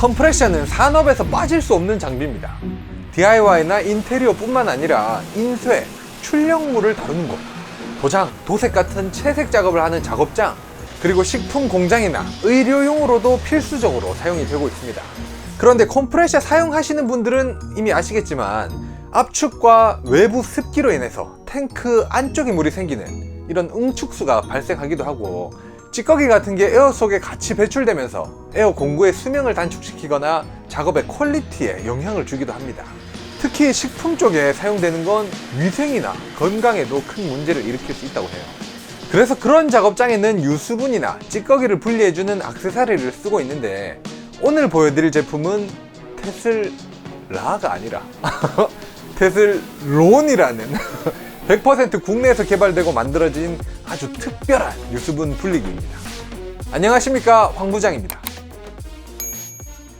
컴프레셔는 산업에서 빠질 수 없는 장비입니다. DIY나 인테리어 뿐만 아니라 인쇄, 출력물을 다루는 곳, 도장, 도색 같은 채색 작업을 하는 작업장, 그리고 식품 공장이나 의료용으로도 필수적으로 사용이 되고 있습니다. 그런데 컴프레셔 사용하시는 분들은 이미 아시겠지만 압축과 외부 습기로 인해서 탱크 안쪽에 물이 생기는 이런 응축수가 발생하기도 하고, 찌꺼기 같은 게 에어 속에 같이 배출되면서 에어 공구의 수명을 단축시키거나 작업의 퀄리티에 영향을 주기도 합니다. 특히 식품 쪽에 사용되는 건 위생이나 건강에도 큰 문제를 일으킬 수 있다고 해요. 그래서 그런 작업장에는 유수분이나 찌꺼기를 분리해주는 액세서리를 쓰고 있는데, 오늘 보여드릴 제품은 테슬라가 아니라 테슬론이라는 100% 국내에서 개발되고 만들어진 아주 특별한 유수분 분리기입니다. 안녕하십니까, 황 부장입니다.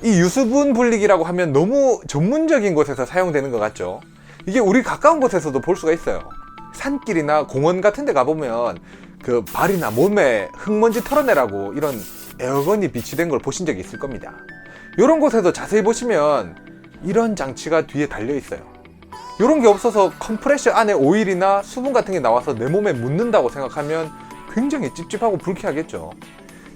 이 유수분 분리기라고 하면 너무 전문적인 곳에서 사용되는 것 같죠? 이게 우리 가까운 곳에서도 볼 수가 있어요. 산길이나 공원 같은 데 가보면 그 발이나 몸에 흙먼지 털어내라고 이런 에어건이 비치된 걸 보신 적이 있을 겁니다. 이런 곳에도 자세히 보시면 이런 장치가 뒤에 달려 있어요. 이런 게 없어서 컴프레셔 안에 오일이나 수분 같은 게 나와서 내 몸에 묻는다고 생각하면 굉장히 찝찝하고 불쾌하겠죠.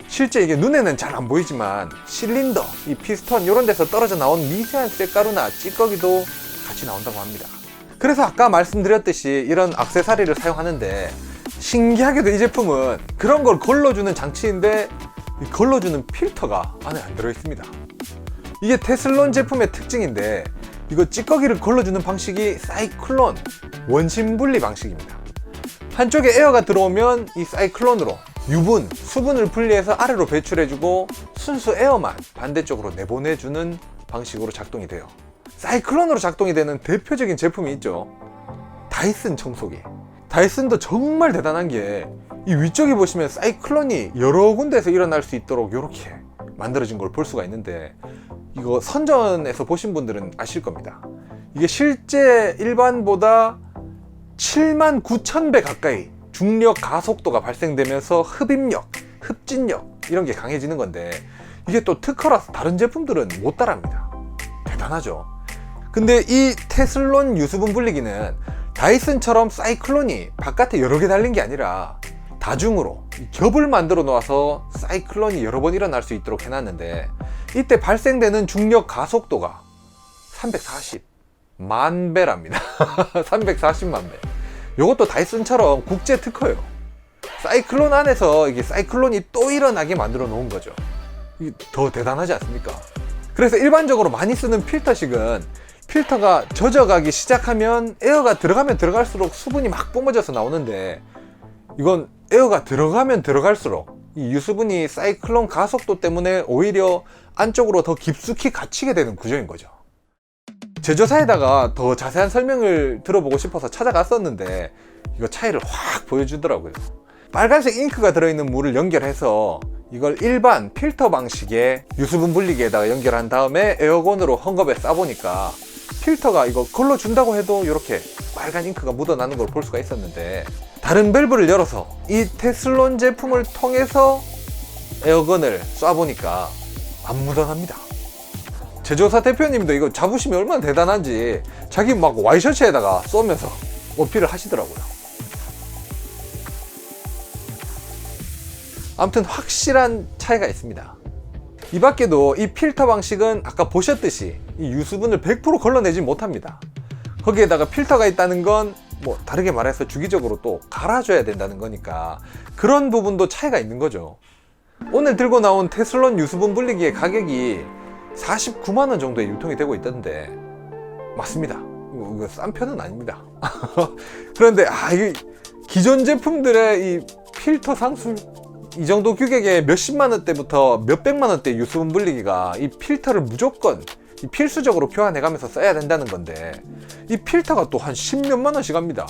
실제 이게 눈에는 잘 안 보이지만 실린더, 이 피스톤 이런 데서 떨어져 나온 미세한 쇳가루나 찌꺼기도 같이 나온다고 합니다. 그래서 아까 말씀드렸듯이 이런 액세서리를 사용하는데, 신기하게도 이 제품은 그런 걸 걸러주는 장치인데 이 걸러주는 필터가 안에 안 들어있습니다. 이게 테슬론 제품의 특징인데, 이거 찌꺼기를 걸러주는 방식이 사이클론, 원심 분리 방식입니다. 한쪽에 에어가 들어오면 이 사이클론으로 유분, 수분을 분리해서 아래로 배출해주고 순수 에어만 반대쪽으로 내보내주는 방식으로 작동이 돼요. 사이클론으로 작동이 되는 대표적인 제품이 있죠. 다이슨 청소기. 다이슨도 정말 대단한 게 이 위쪽에 보시면 사이클론이 여러 군데에서 일어날 수 있도록 이렇게 만들어진 걸 볼 수가 있는데, 이거 선전에서 보신 분들은 아실 겁니다. 이게 실제 일반보다 79,000배 가까이 중력 가속도가 발생되면서 흡입력, 흡진력 이런 게 강해지는 건데, 이게 또 특허라서 다른 제품들은 못 따라합니다. 대단하죠. 근데 이 테슬론 유수분 분리기는 다이슨처럼 사이클론이 바깥에 여러 개 달린 게 아니라 다중으로 겹을 만들어 놓아서 사이클론이 여러 번 일어날 수 있도록 해놨는데, 이때 발생되는 중력 가속도가 340만 배랍니다. 340만 배. 이것도 다이슨처럼 국제 특허예요. 사이클론 안에서 이게 사이클론이 또 일어나게 만들어 놓은 거죠. 이게 더 대단하지 않습니까? 그래서 일반적으로 많이 쓰는 필터식은 필터가 젖어가기 시작하면 에어가 들어가면 들어갈수록 수분이 막 뿜어져서 나오는데, 이건 에어가 들어가면 들어갈수록 이 유수분이 사이클론 가속도 때문에 오히려 안쪽으로 더 깊숙이 갇히게 되는 구조인 거죠. 제조사에다가 더 자세한 설명을 들어보고 싶어서 찾아갔었는데 이거 차이를 확 보여주더라고요. 빨간색 잉크가 들어있는 물을 연결해서 이걸 일반 필터 방식의 유수분 분리기에다가 연결한 다음에 에어건으로 헝겊에 싸보니까 필터가 이거 걸러준다고 해도 이렇게 빨간 잉크가 묻어나는 걸 볼 수가 있었는데, 다른 밸브를 열어서 이 테슬론 제품을 통해서 에어건을 쏴보니까 안 묻어납니다. 제조사 대표님도 이거 잡으시면 얼마나 대단한지 자기 막 와이셔츠에다가 쏘면서 어필을 하시더라고요. 아무튼 확실한 차이가 있습니다. 이 밖에도 이 필터 방식은 아까 보셨듯이 이 유수분을 100% 걸러내지 못합니다. 거기에다가 필터가 있다는 건 뭐 다르게 말해서 주기적으로 또 갈아줘야 된다는 거니까 그런 부분도 차이가 있는 거죠. 오늘 들고 나온 테슬론 유수분 분리기의 가격이 49만원 정도에 유통이 되고 있던데, 맞습니다. 이거 싼 편은 아닙니다. 그런데 이게 기존 제품들의 이 필터 상술, 이 정도 규격에 몇십만원대부터 몇백만원대 유수분 분리기가 이 필터를 무조건 필수적으로 교환해가면서 써야 된다는 건데, 이 필터가 또 한 10몇만원씩 합니다.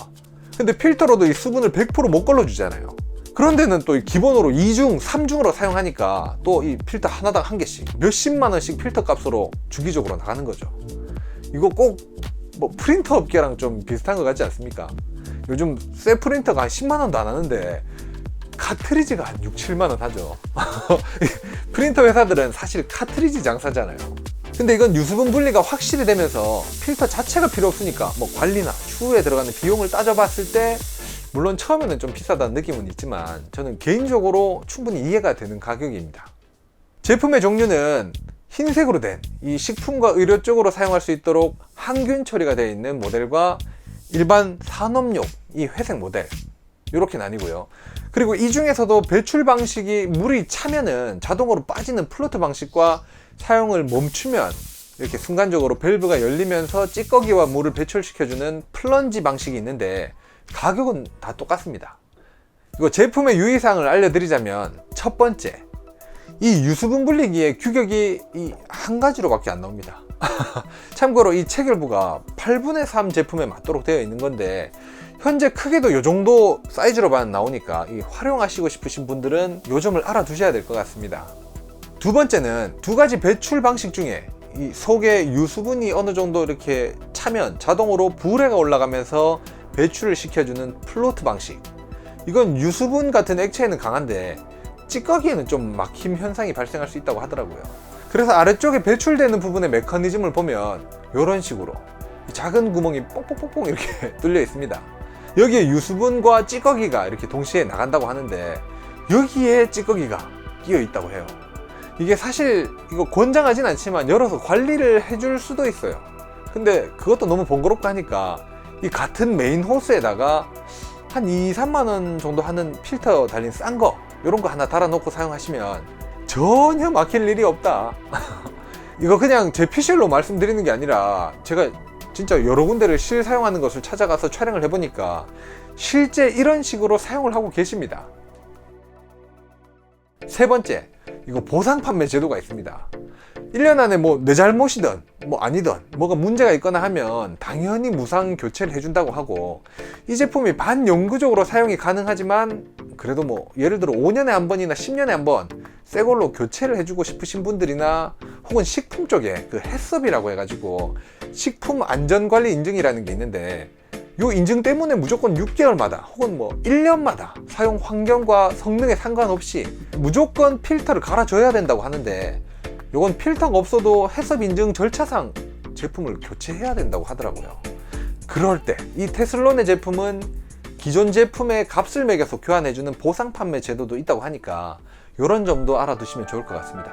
근데 필터로도 이 수분을 100% 못 걸러주잖아요. 그런 데는 또 기본으로 2중, 3중으로 사용하니까 또 이 필터 하나당 한 개씩 몇십만원씩 필터 값으로 주기적으로 나가는 거죠. 이거 꼭 뭐 프린터 업계랑 좀 비슷한 것 같지 않습니까? 요즘 새 프린터가 한 10만원도 안 하는데 카트리지가 한 6, 7만원 하죠. 프린터 회사들은 사실 카트리지 장사잖아요. 근데 이건 유수분 분리가 확실히 되면서 필터 자체가 필요 없으니까 뭐 관리나 추후에 들어가는 비용을 따져봤을 때 물론 처음에는 좀 비싸다는 느낌은 있지만 저는 개인적으로 충분히 이해가 되는 가격입니다. 제품의 종류는 흰색으로 된 이 식품과 의료 쪽으로 사용할 수 있도록 항균 처리가 되어 있는 모델과 일반 산업용 이 회색 모델 이렇게 나뉘고요. 그리고 이 중에서도 배출 방식이 물이 차면은 자동으로 빠지는 플로트 방식과 사용을 멈추면 이렇게 순간적으로 밸브가 열리면서 찌꺼기와 물을 배출시켜주는 플런지 방식이 있는데 가격은 다 똑같습니다. 이거 제품의 유의사항을 알려드리자면 첫 번째, 이 유수분 분리기의 규격이 이 한 가지로밖에 안 나옵니다. 참고로 이 체결부가 8분의 3 제품에 맞도록 되어 있는 건데 현재 크기도 이 정도 사이즈로만 나오니까 이 활용하시고 싶으신 분들은 이 점을 알아두셔야 될 것 같습니다. 두 번째는 두 가지 배출 방식 중에 이 속에 유수분이 어느 정도 이렇게 차면 자동으로 부레가 올라가면서 배출을 시켜주는 플로트 방식. 이건 유수분 같은 액체에는 강한데 찌꺼기에는 좀 막힘 현상이 발생할 수 있다고 하더라고요. 그래서 아래쪽에 배출되는 부분의 메커니즘을 보면 이런 식으로 작은 구멍이 뽕뽕뽕뽕 이렇게 뚫려 있습니다. 여기에 유수분과 찌꺼기가 이렇게 동시에 나간다고 하는데 여기에 찌꺼기가 끼어 있다고 해요. 이게 사실 이거 권장하진 않지만 열어서 관리를 해줄 수도 있어요. 근데 그것도 너무 번거롭고 하니까 이 같은 메인 호스에다가 한 2, 3만원 정도 하는 필터 달린 싼 거 이런 거 하나 달아놓고 사용하시면 전혀 막힐 일이 없다. 이거 그냥 제 피셜로 말씀드리는 게 아니라 제가 진짜 여러 군데를 실사용하는 것을 찾아가서 촬영을 해보니까 실제 이런 식으로 사용을 하고 계십니다. 세 번째, 이거 보상 판매 제도가 있습니다. 1년 안에 뭐 내 잘못이든 뭐 아니든 뭐가 문제가 있거나 하면 당연히 무상 교체를 해준다고 하고 이 제품이 반영구적으로 사용이 가능하지만 그래도 뭐 예를 들어 5년에 한 번이나 10년에 한 번 새 걸로 교체를 해주고 싶으신 분들이나 혹은 식품 쪽에 그 해썹이라고 해가지고 식품 안전관리 인증이라는 게 있는데 요 인증 때문에 무조건 6개월마다 혹은 뭐 1년마다 사용 환경과 성능에 상관없이 무조건 필터를 갈아줘야 된다고 하는데 요건 필터가 없어도 해썹 인증 절차상 제품을 교체해야 된다고 하더라고요. 그럴 때 이 테슬론의 제품은 기존 제품의 값을 매겨서 교환해주는 보상 판매 제도도 있다고 하니까 이런 점도 알아두시면 좋을 것 같습니다.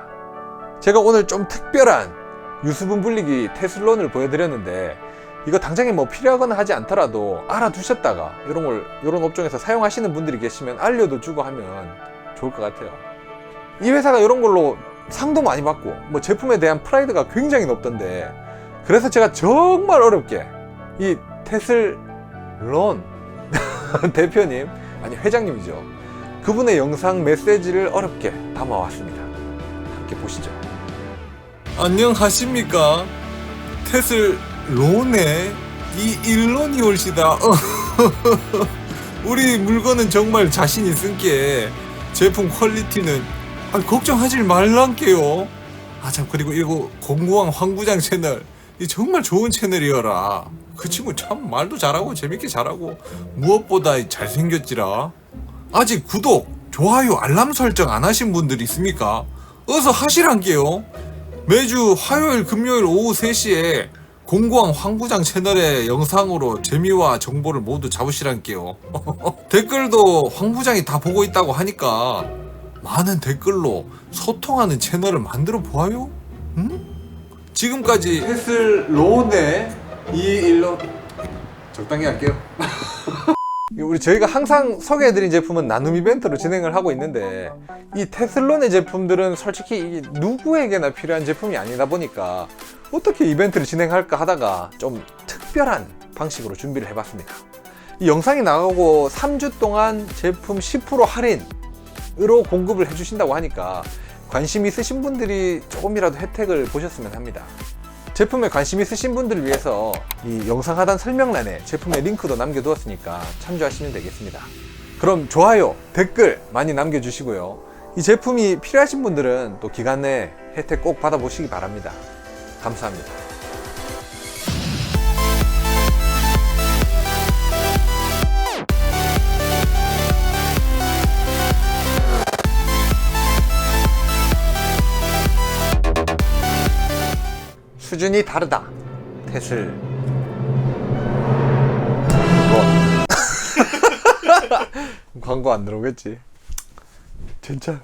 제가 오늘 좀 특별한 유수분 분리기 테슬론을 보여드렸는데 이거 당장에 뭐 필요하거나 하지 않더라도 알아두셨다가 이런 업종에서 사용하시는 분들이 계시면 알려도 주고 하면 좋을 것 같아요. 이 회사가 이런 걸로 상도 많이 받고 뭐 제품에 대한 프라이드가 굉장히 높던데 그래서 제가 정말 어렵게 이 테슬론 대표님 아니 회장님이죠. 그분의 영상 메시지를 어렵게 담아왔습니다. 함께 보시죠. 안녕하십니까. 테슬론의 이 일론이 올시다. 우리 물건은 정말 자신 있은게 제품 퀄리티는 걱정하지 말란게요. 참 그리고 이거 공구왕 황부장 채널 이 정말 좋은 채널이어라. 그 친구 참 말도 잘하고 재밌게 잘하고 무엇보다 잘생겼지라. 아직 구독, 좋아요, 알람 설정 안 하신 분들 있습니까? 어서 하시란게요. 매주 화요일, 금요일 오후 3시에 공구왕 황부장 채널의 영상으로 재미와 정보를 모두 잡으시란게요. 댓글도 황부장이 다 보고 있다고 하니까 많은 댓글로 소통하는 채널을 만들어 보아요. 응? 지금까지 테슬론의 이일론 적당히 할게요. 저희가 항상 소개해드린 제품은 나눔 이벤트로 진행을 하고 있는데 이 테슬론의 제품들은 솔직히 누구에게나 필요한 제품이 아니다 보니까 어떻게 이벤트를 진행할까 하다가 좀 특별한 방식으로 준비를 해봤습니다. 이 영상이 나가고 3주 동안 제품 10% 할인으로 공급을 해주신다고 하니까 관심 있으신 분들이 조금이라도 혜택을 보셨으면 합니다. 제품에 관심 있으신 분들을 위해서 이 영상 하단 설명란에 제품의 링크도 남겨두었으니까 참조하시면 되겠습니다. 그럼 좋아요, 댓글 많이 남겨주시고요. 이 제품이 필요하신 분들은 또 기간 내에 혜택 꼭 받아보시기 바랍니다. 감사합니다. 수준이 다르다. 테슬. 뭐. 광고 안 들어오겠지. 진짜.